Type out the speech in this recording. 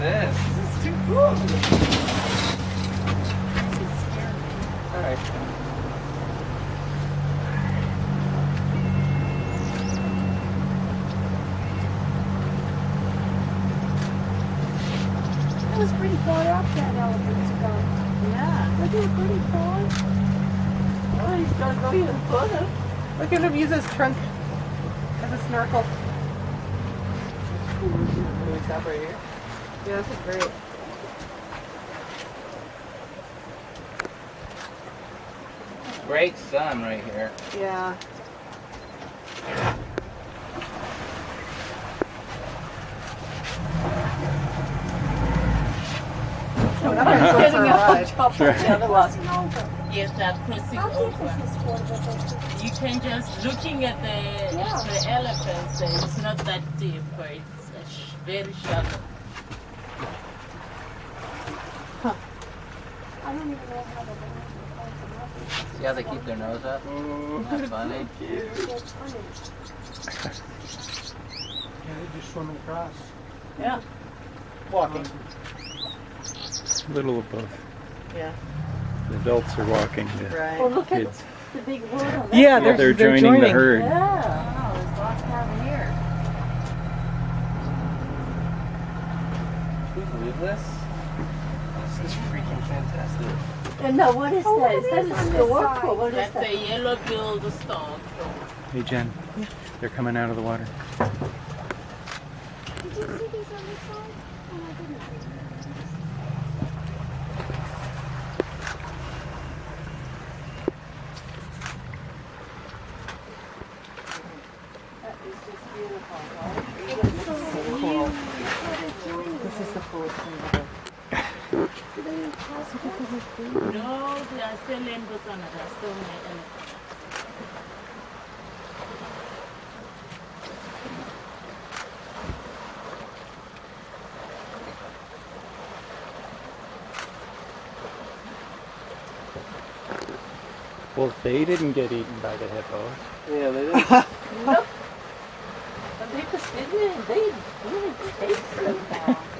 this. This is too cool. Alright. That was pretty far up that elephant's gone. Yeah. Look at it, pretty far. Oh, he's trying to go even further. Look at him use his trunk as a snorkel. Can we stop right here? Yeah, this is great. Great sun right here. Yeah. Yes, that crossing How deep over. is this water? You can just looking at the elephants. It's not that deep, but it's very shallow. I don't even know how to land. See how they keep their nose up? That's funny. That's funny. Yeah, they're just swimming across. Yeah. Walking. A little of both. Yeah. The adults are walking, the Right. Oh, look at kids. the big herd on that. Yeah, They're joining the herd. Yeah. Oh, there's lots down here. Can you believe this? This is freaking fantastic. And no, what is Oh, that? what Is that is a on stork this or side? what is That's that? a yellow-billed stork. Hey Jen, they're coming out of the water. Did you see these on this side? Oh my goodness. That is just beautiful, right? It's so cool. beautiful. This is the coolest thing ever. Do they need passports? No, they are still in Botswana. They are still my elephants. Well, they didn't get eaten by the hippos. Yeah, they did. Nope. But they just didn't. They really taste them.